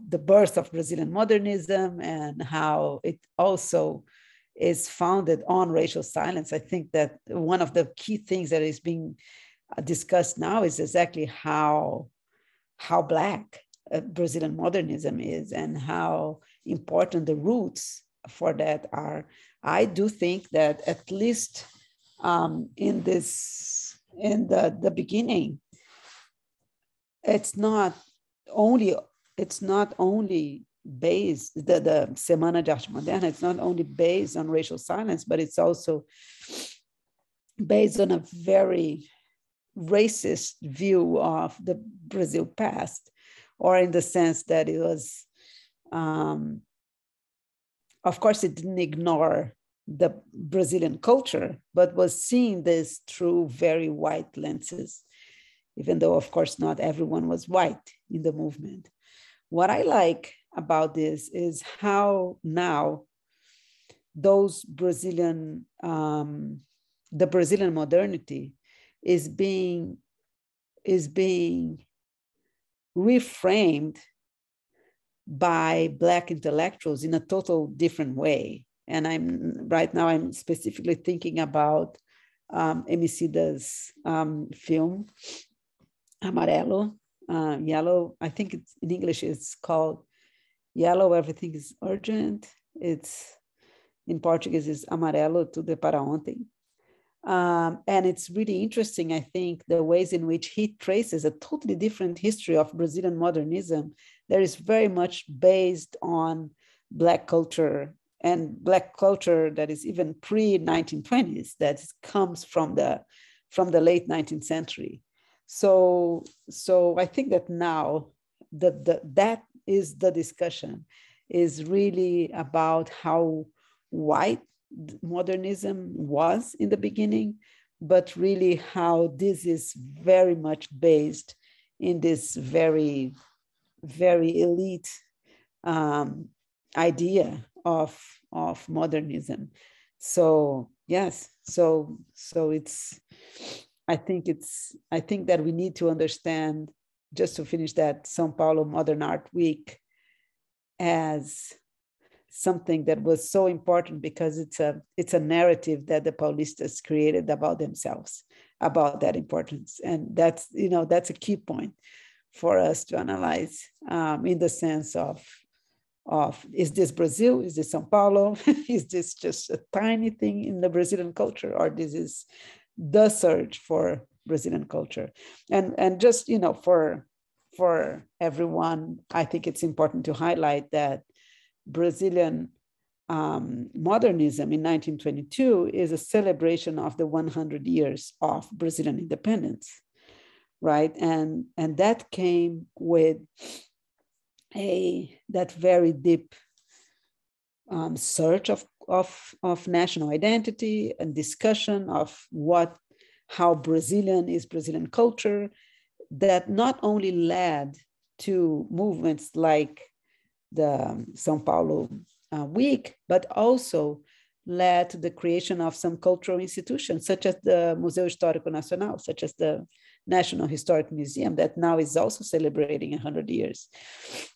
the birth of Brazilian modernism and how it also is founded on racial silence. I think that one of the key things that is being discussed now is exactly how Black Brazilian modernism is and how important the roots for that are. I do think that at least in the beginning, it's not only based, the Semana de Arte Moderna, it's not only based on racial silence, but it's also based on a very racist view of the Brazil past, or in the sense that it was, of course, it didn't ignore the Brazilian culture, but was seeing this through very white lenses, even though, of course, not everyone was white in the movement. What I like about this is how now those Brazilian, the Brazilian modernity is being reframed by Black intellectuals in a total different way. And right now I'm specifically thinking about Emicida's film, Amarelo, Yellow. I think it's, in English it's called Yellow, Everything is Urgent. It's, in Portuguese, is Amarelo, Tudo é para Ontem. And it's really interesting, I think, the ways in which he traces a totally different history of Brazilian modernism that is very much based on Black culture, and Black culture that is even pre-1920s, that comes from the late 19th century. So I think that now that is the discussion, is really about how white modernism was in the beginning, but really how this is very much based in this very, very elite idea of modernism. So yes, so it's, I think that we need to understand, just to finish that, São Paulo Modern Art Week as something that was so important, because it's a narrative that the Paulistas created about themselves, about that importance. And that's a key point for us to analyze, in the sense of is this Brazil? Is this São Paulo? Is this just a tiny thing in the Brazilian culture, or this is the search for Brazilian culture? And just, for everyone, I think it's important to highlight that Brazilian modernism in 1922 is a celebration of the 100 years of Brazilian independence, right? And that came with that very deep search of national identity and discussion of how Brazilian is Brazilian culture, that not only led to movements like the São Paulo Week, but also led to the creation of some cultural institutions, such as the Museu Histórico Nacional, such as the National Historic Museum, that now is also celebrating 100 years.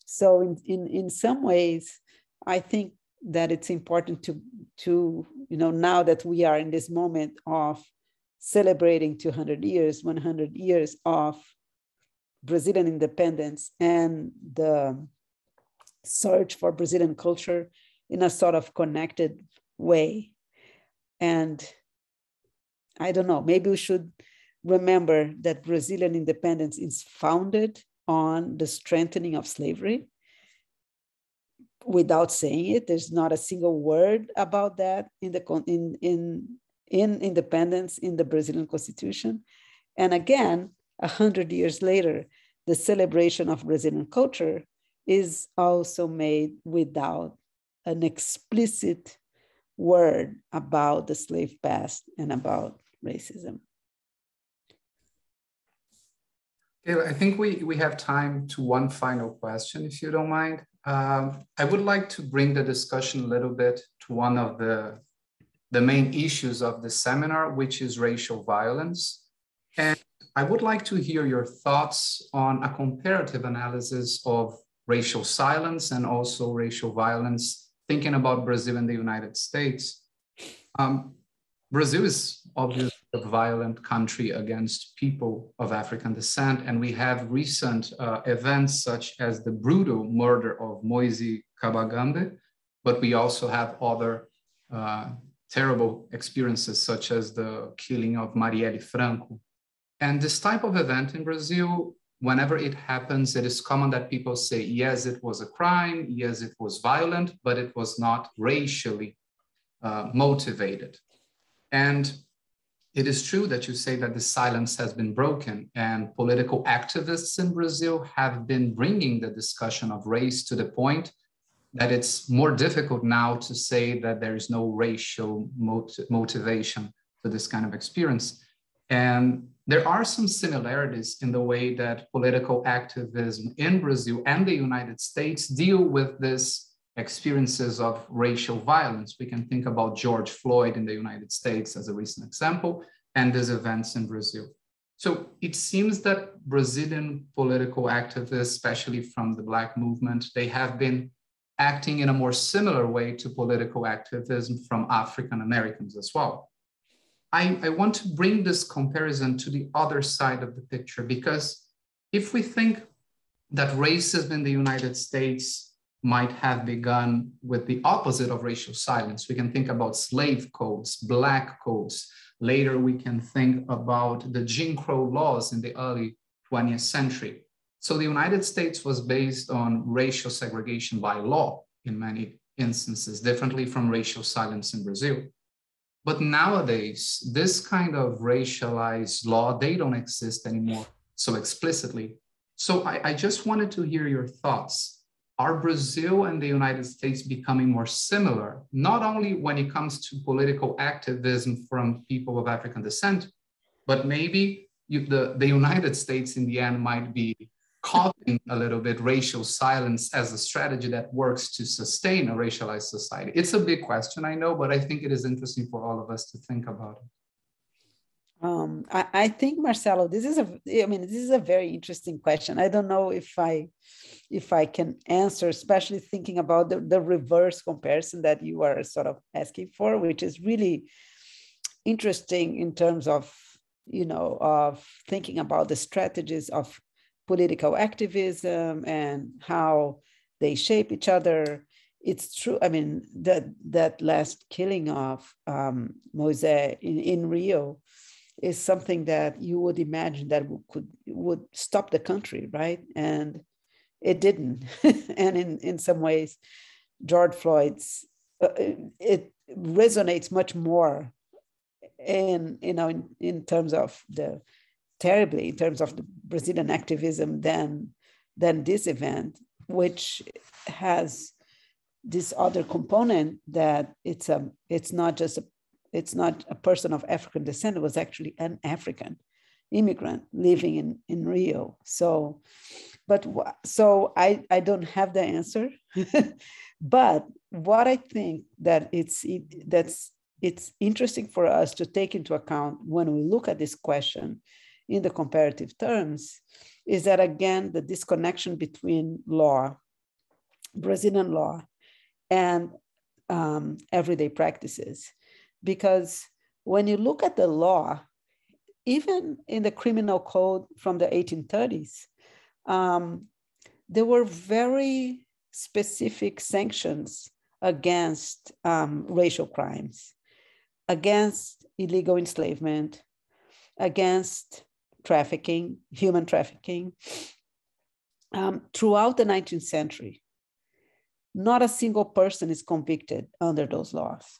So in some ways, I think that it's important to now that we are in this moment of celebrating 200 years, 100 years of Brazilian independence and the search for Brazilian culture in a sort of connected way. And I don't know, maybe we should remember that Brazilian independence is founded on the strengthening of slavery. Without saying it, there's not a single word about that in independence in the Brazilian Constitution. And again, 100 years later, the celebration of Brazilian culture is also made without an explicit word about the slave past and about racism. Kayla, I think we have time to one final question, if you don't mind. I would like to bring the discussion a little bit to one of the main issues of the seminar, which is racial violence. And I would like to hear your thoughts on a comparative analysis of racial silence and also racial violence, thinking about Brazil and the United States. Brazil is obviously a violent country against people of African descent, and we have recent events such as the brutal murder of Moise Kabagambe, but we also have other terrible experiences such as the killing of Marielle Franco. And this type of event in Brazil, whenever it happens, it is common that people say, yes, it was a crime, yes, it was violent, but it was not racially motivated. And it is true that you say that the silence has been broken, and political activists in Brazil have been bringing the discussion of race to the point that it's more difficult now to say that there is no racial motivation to this kind of experience. And there are some similarities in the way that political activism in Brazil and the United States deal with this experiences of racial violence. We can think about George Floyd in the United States as a recent example, and these events in Brazil. So it seems that Brazilian political activists, especially from the Black movement, they have been acting in a more similar way to political activism from African Americans as well. I want to bring this comparison to the other side of the picture, because if we think that racism in the United States might have begun with the opposite of racial silence, we can think about slave codes, Black codes. Later, we can think about the Jim Crow laws in the early 20th century. So the United States was based on racial segregation by law in many instances, differently from racial silence in Brazil. But nowadays, this kind of racialized law, they don't exist anymore so explicitly. So I just wanted to hear your thoughts. Are Brazil and the United States becoming more similar, not only when it comes to political activism from people of African descent, but maybe the United States in the end might be copying a little bit racial silence as a strategy that works to sustain a racialized society? It's a big question, I know, but I think it is interesting for all of us to think about it. I think, Marcelo, this is a very interesting question. I don't know if I can answer, especially thinking about the reverse comparison that you are sort of asking for, which is really interesting in terms of, of thinking about the strategies of political activism and how they shape each other. It's true. I mean, that last killing of Moisés in Rio is something that you would imagine that would stop the country, right? And it didn't. And in some ways, George Floyd's it resonates much more in terms of the Brazilian activism than this event, which has this other component that it's not a person of African descent. It was actually an African immigrant living in Rio. So I don't have the answer, but what I think that it's interesting for us to take into account when we look at this question in the comparative terms is that, again, the disconnection between law, Brazilian law, and everyday practices. Because when you look at the law, even in the criminal code from the 1830s, there were very specific sanctions against racial crimes, against illegal enslavement, against trafficking, human trafficking. Throughout the 19th century, not a single person is convicted under those laws.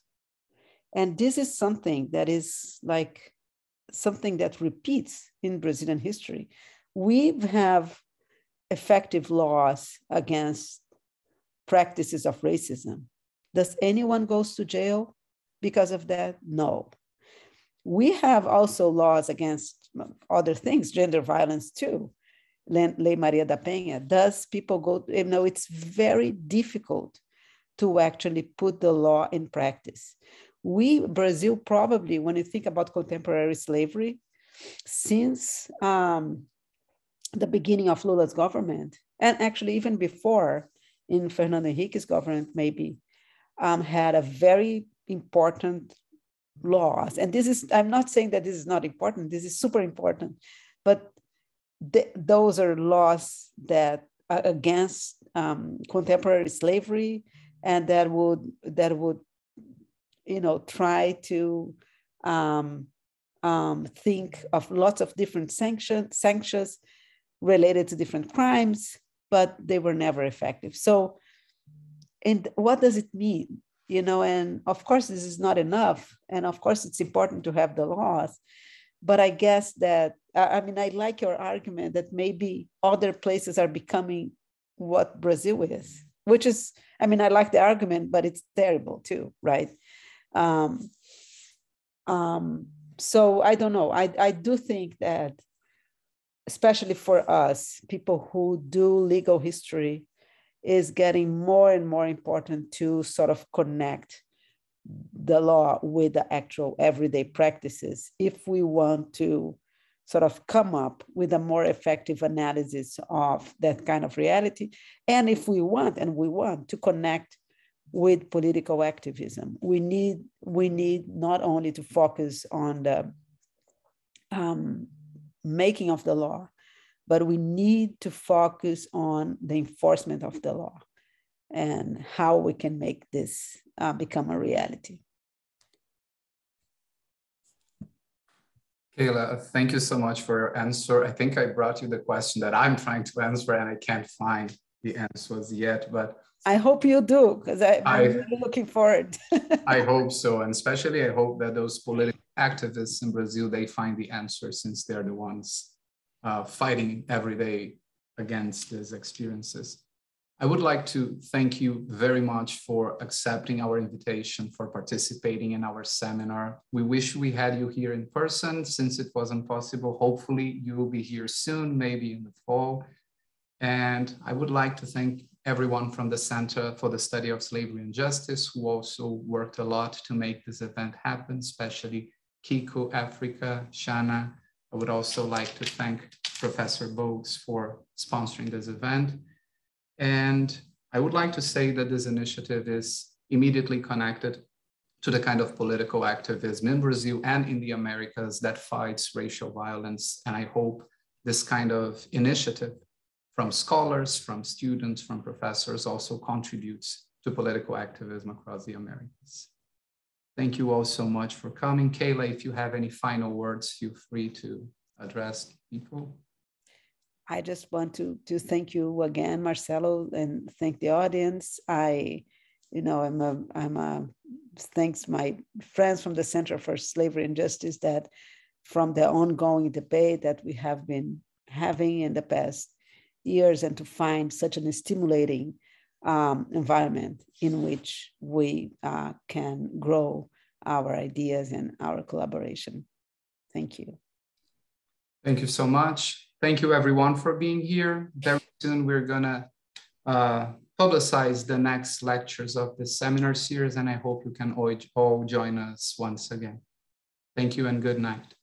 And this is something that is like something that repeats in Brazilian history. We have effective laws against practices of racism. Does anyone goes to jail because of that? No. We have also laws against other things, gender violence too. Lei Maria da Penha. Does people go, it's very difficult to actually put the law in practice. Brazil probably, when you think about contemporary slavery, since the beginning of Lula's government, and actually even before in Fernando Henrique's government, maybe had a very important laws. And I'm not saying that this is not important, this is super important, but those are laws that are against contemporary slavery, and that would try to think of lots of different sanctions related to different crimes, but they were never effective. So, and what does it mean? you know, and of course this is not enough. And of course it's important to have the laws. But I guess that, I mean, I like your argument that maybe other places are becoming what Brazil is, which is, I mean, I like the argument, but it's terrible too, right? So I don't know. I do think that, especially for us, people who do legal history, is getting more and more important to sort of connect the law with the actual everyday practices if we want to sort of come up with a more effective analysis of that kind of reality. And if we want, and we want to connect with political activism, we need not only to focus on the making of the law, but we need to focus on the enforcement of the law and how we can make this become a reality. Kayla, thank you so much for your answer. I think I brought you the question that I'm trying to answer and I can't find the answers yet, but I hope you do, because I'm really looking forward. I hope so. And especially I hope that those political activists in Brazil, they find the answer, since they're the ones fighting every day against these experiences. I would like to thank you very much for accepting our invitation, for participating in our seminar. We wish we had you here in person, since it wasn't possible. Hopefully you will be here soon, maybe in the fall. And I would like to thank everyone from the Center for the Study of Slavery and Justice, who also worked a lot to make this event happen, especially Kiko, Africa, Shana. I would also like to thank Professor Bogues for sponsoring this event. And I would like to say that this initiative is immediately connected to the kind of political activism in Brazil and in the Americas that fights racial violence. And I hope this kind of initiative from scholars, from students, from professors also contributes to political activism across the Americas. Thank you all so much for coming. Kayla, if you have any final words, feel free to address people. I just want to thank you again, Marcelo, and thank the audience. Thanks my friends from the Center for Slavery and Justice, that from the ongoing debate that we have been having in the past years, and to find such an stimulating environment in which we can grow our ideas and our collaboration. Thank you. Thank you so much. Thank you everyone for being here. Very soon we're gonna publicize the next lectures of this seminar series, and I hope you can all join us once again. Thank you and good night.